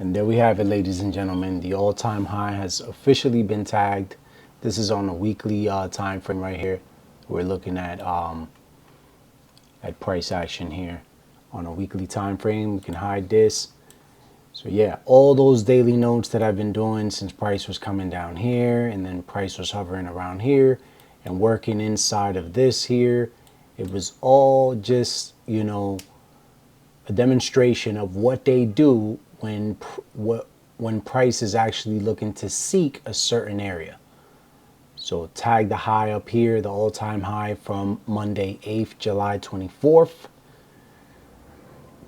And there we have it, ladies and gentlemen. The all-time high has officially been tagged. This is on a weekly time frame right here. We're looking at price action here on a weekly time frame. We can hide this. So yeah, all those daily notes that I've been doing since price was coming down here and then price was hovering around here and working inside of this here, it was all just, you know, a demonstration of what they do when price is actually looking to seek a certain area. So tag the high up here, the all-time high from Monday 8th, July 24th.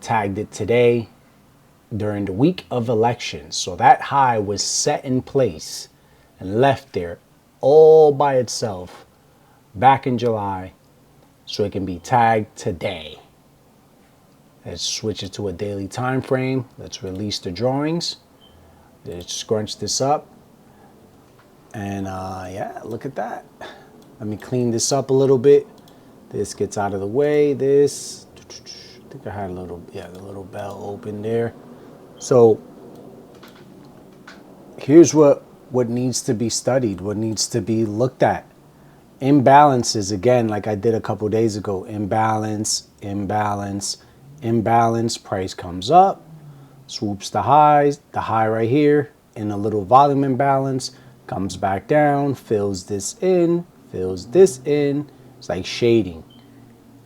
Tagged it today during the week of elections. So that high was set in place and left there all by itself back in July, so it can be tagged today. Let's switch it to a daily time frame. Let's release the drawings. Let's scrunch this up. And yeah, look at that. Let me clean this up a little bit. This gets out of the way. This, I think I had a little, yeah, the little bell open there. So here's what needs to be studied, what needs to be looked at. Imbalances, again, like I did a couple days ago. Imbalance, imbalance, imbalance. Price comes up, swoops the highs, the high right here in a little volume imbalance, comes back down, fills this in, fills this in. It's like shading,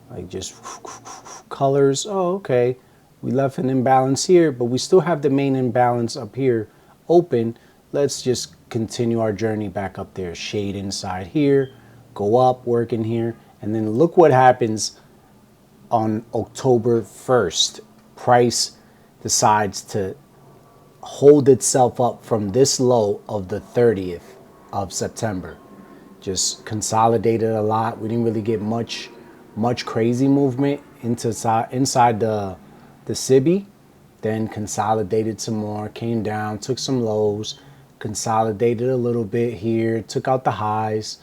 like just colors. Oh, okay. We left an imbalance here, but we still have the main imbalance up here open. Let's just continue our journey back up there. Shade inside here, go up, work in here, and then look what happens on October 1st. Price decides to hold itself up from this low of the 30th of September. Just consolidated a lot. We didn't really get much crazy movement inside the SIBI. Then consolidated some more, came down, took some lows, consolidated a little bit here, took out the highs,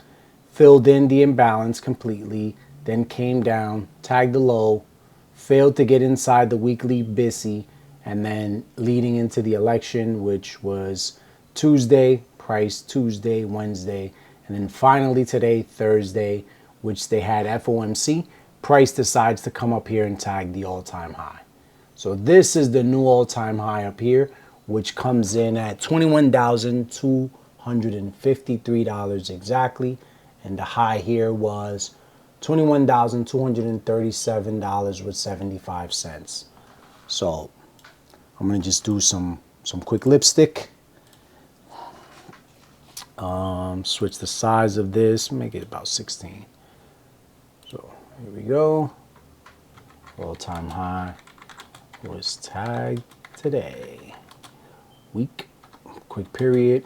filled in the imbalance completely, then came down, tagged the low, failed to get inside the weekly BISI, and then leading into the election, which was Tuesday, price Tuesday, Wednesday, and then finally today, Thursday, which they had FOMC, price decides to come up here and tag the all-time high. So this is the new all-time high up here, which comes in at $21,253 exactly. And the high here was $21,237 with 75 cents. So I'm going to just do some quick lipstick. Switch the size of this, make it about 16. So here we go. All-time high was tagged today. Week, quick period.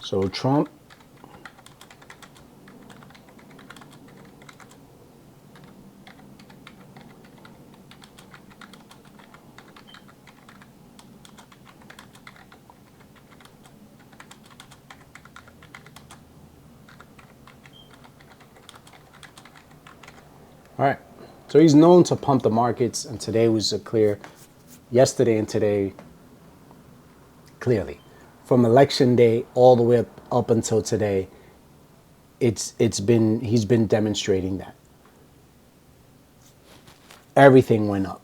So Trump all right, so he's known to pump the markets, and today was a clear, yesterday and today, clearly. From election day all the way up until today, he's been demonstrating that. Everything went up.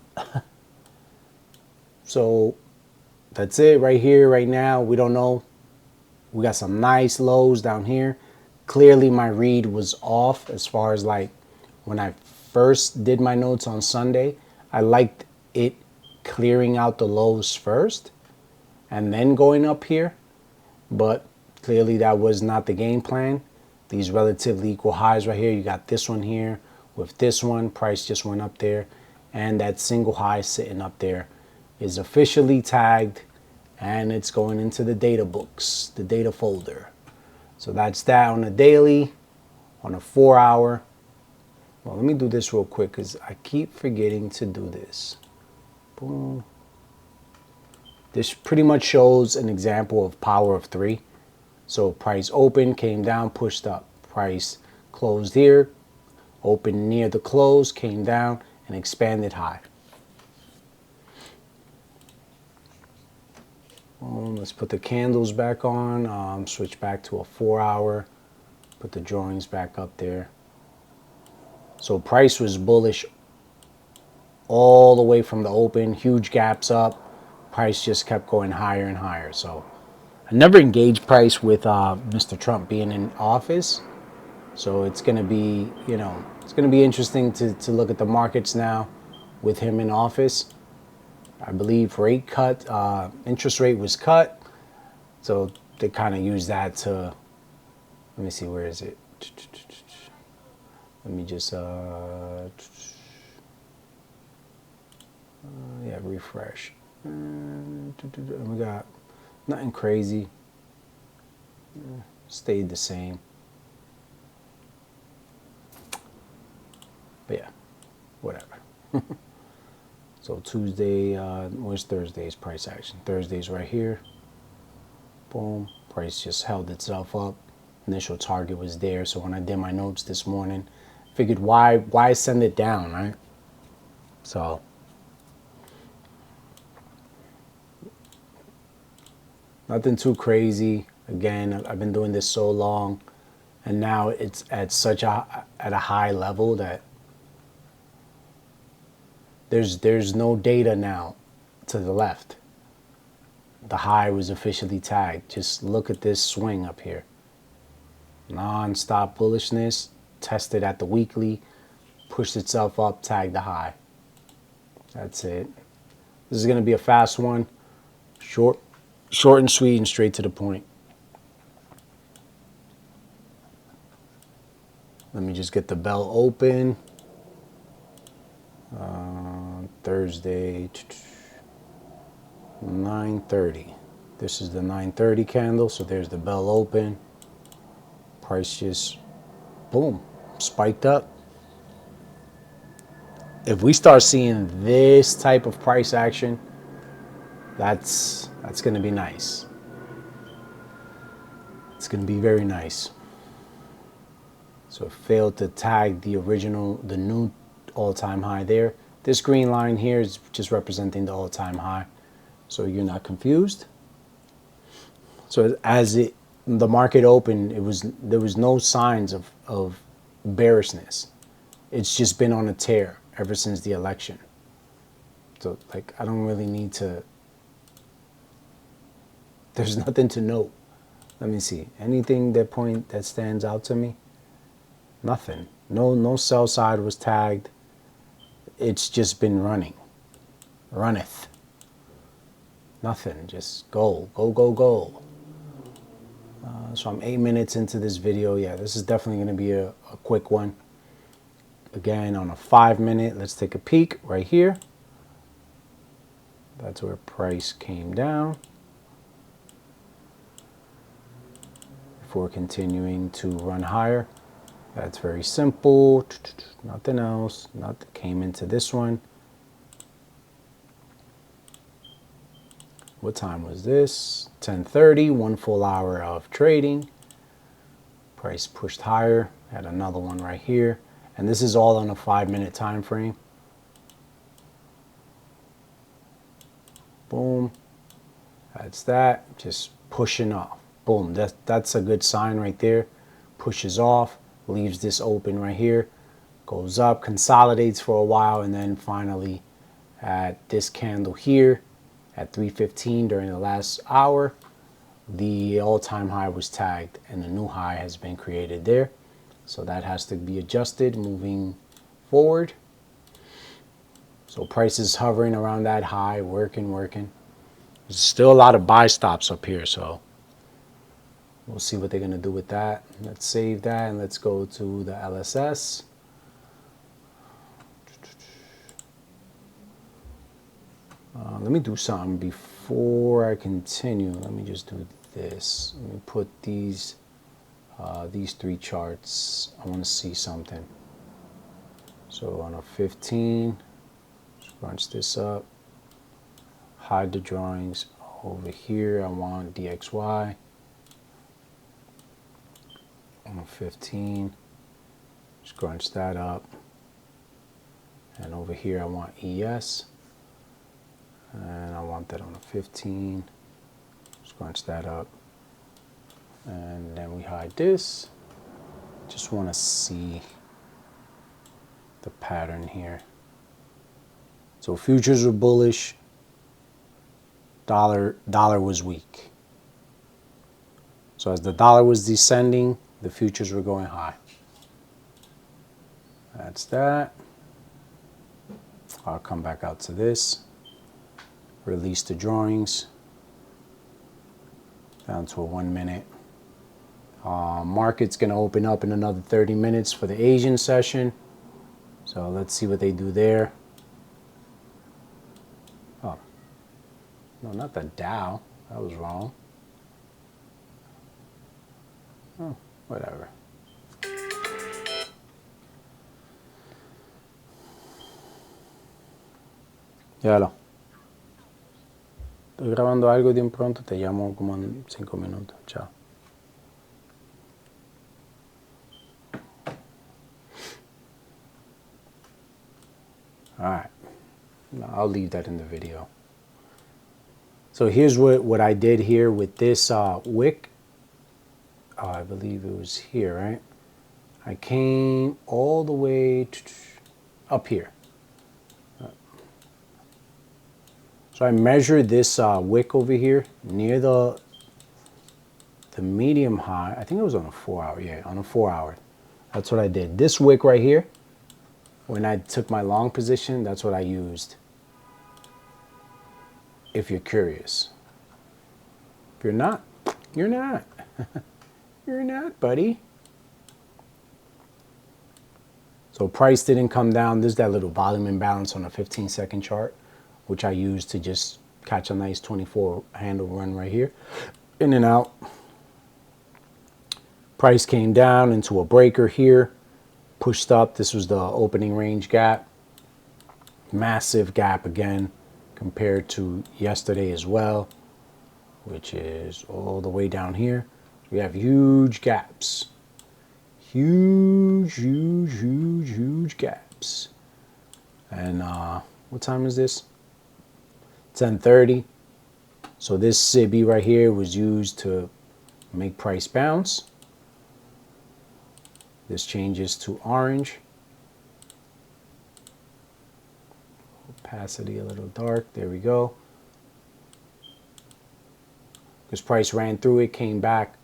So that's it right here, right now. We don't know. We got some nice lows down here. Clearly my read was off as far as like when I first did my notes on Sunday. I liked it clearing out the lows first and then going up here, but clearly that was not the game plan. These relatively equal highs right here, you got this one here with this one, price just went up there, and that single high sitting up there is officially tagged, and it's going into the data books, the data folder. So that's that on a daily. On a 4 hour, well, let me do this real quick because I keep forgetting to do this. Boom. This pretty much shows an example of power of 3. So price opened, came down, pushed up. Price closed here, opened near the close, came down, an expanded high. Let's put the candles back on, switch back to a 4-hour, put the drawings back up there. So price was bullish all the way from the open, huge gaps up. Price just kept going higher and higher. So I never engaged price with Mr. Trump being in office. So it's going to be, it's going to be interesting to look at the markets now with him in office. I believe rate cut, interest rate was cut. So they kind of use that to, let me see, where is it? Let me just, yeah, refresh. We got nothing crazy. Stayed the same. But yeah, whatever. So Tuesday, where's Thursday's price action? Thursday's right here. Boom. Price just held itself up. Initial target was there. So when I did my notes this morning, figured why send it down, right? So nothing too crazy. Again, I've been doing this so long, and now it's at a high level that there's no data now to the left. The high was officially tagged. Just look at this swing up here. Non-stop bullishness, tested at the weekly, pushed itself up, tagged the high. That's it. This is going to be a fast one. Short and sweet and straight to the point. Let me just get the bell open. Thursday, 9:30. This is the 9:30 candle, so there's the bell open. Price just, boom, spiked up. If we start seeing this type of price action, that's going to be nice. It's going to be very nice. So it failed to tag the new all-time high there. This green line here is just representing the all-time high, so you're not confused. So as the market opened, there was no signs of bearishness. It's just been on a tear ever since the election. So like, I don't really need to, there's nothing to note. Let me see, anything that stands out to me? Nothing. No sell side was tagged. It's just been runneth. Nothing, just go. So I'm 8 minutes into this video. Yeah, this is definitely going to be a quick one. Again, on a 5-minute, let's take a peek right here. That's where price came down before continuing to run higher. That's very simple. Nothing else. Nothing came into this one. What time was this? 10:30. 1 full hour of trading. Price pushed higher. Had another one right here. And this is all on a 5-minute time frame. Boom. That's that. Just pushing off. Boom. That's a good sign right there. Pushes off. Leaves this open right here. Goes up. Consolidates for a while. And then finally at this candle here at 3:15 during the last hour, the all-time high was tagged and a new high has been created there. So that has to be adjusted moving forward. So price is hovering around that high, working. There's still a lot of buy stops up here, so we'll see what they're going to do with that. Let's save that and let's go to the LSS. Let me do something before I continue. Let me just do this. Let me put these 3 charts. I want to see something. So on a 15, scrunch this up, hide the drawings. Over here, I want DXY. On a 15, scrunch that up. And over here I want ES, and I want that on a 15. Scrunch that up, and then we hide this. Just want to see the pattern here. So futures were bullish, dollar was weak. So as the dollar was descending, the futures were going high. That's that. I'll come back out to this, release the drawings down to a 1 minute. Market's gonna open up in another 30 minutes for the Asian session. So let's see what they do there. Oh, no, not the Dow. That was wrong. Oh, whatever. Yalo. Estoy grabando algo y de un pronto te llamo como en 5 minutos. Chao. Alright. I'll leave that in the video. So here's what I did here with this wick. I believe it was here, right? I came all the way up here. So I measured this wick over here near the medium high. I think it was on a 4 hour. Yeah, on a 4 hour. That's what I did. This wick right here, when I took my long position, that's what I used. If you're curious. If you're not, you're not. You're not, buddy. So price didn't come down. There's that little volume imbalance on a 15-second chart, which I used to just catch a nice 24 handle run right here. In and out. Price came down into a breaker here. Pushed up. This was the opening range gap. Massive gap again compared to yesterday as well, which is all the way down here. We have huge gaps. Huge, huge, huge, huge gaps. And what time is this? 10:30. So this SIBI right here was used to make price bounce. This changes to orange. Opacity a little dark. There we go. Because price ran through it, came back,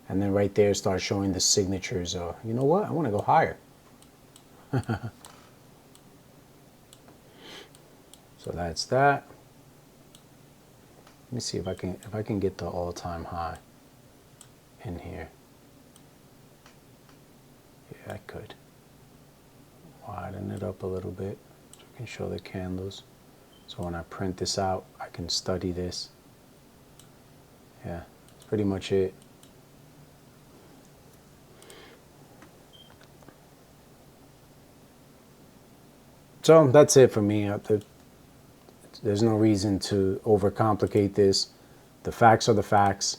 and then right there starts showing the signatures. You know what? I want to go higher. So that's that. Let me see if I can get the all-time high in here. Yeah, I could. Widen it up a little bit so I can show the candles. So when I print this out, I can study this. Yeah, that's pretty much it. So that's it for me. There's no reason to overcomplicate this. The facts are the facts.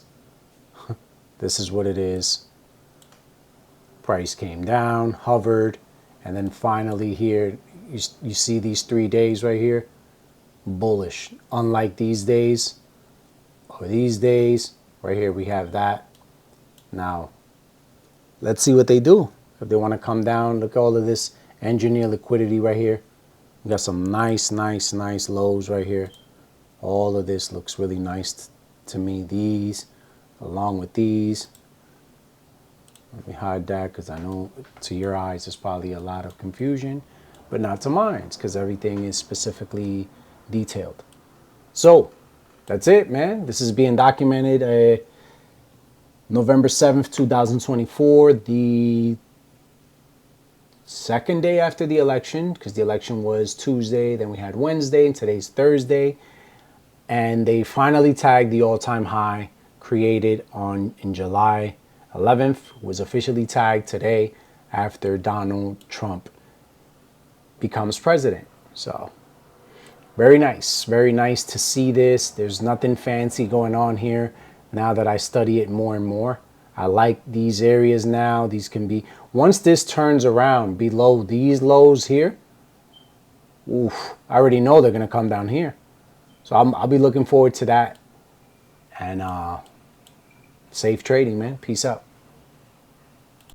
This is what it is. Price came down, hovered, and then finally here, you see these 3 days right here, bullish. Unlike these days, or these days, right here we have that. Now, let's see what they do. If they want to come down, look at all of this engineer liquidity right here. We got some nice lows right here. All of this looks really nice to me. These, along with these. Let me hide that because I know to your eyes there's probably a lot of confusion, but not to mine because everything is specifically detailed. So that's it, man. This is being documented November 7th, 2024, the second day after the election, because the election was Tuesday, then we had Wednesday, and today's Thursday. And they finally tagged the all-time high created in July 11th, was officially tagged today after Donald Trump becomes president. So very nice to see this. There's nothing fancy going on here now that I study it more and more. I like these areas now. These can be, once this turns around below these lows here, oof, I already know they're going to come down here. So I'll be looking forward to that. And safe trading, man. Peace out.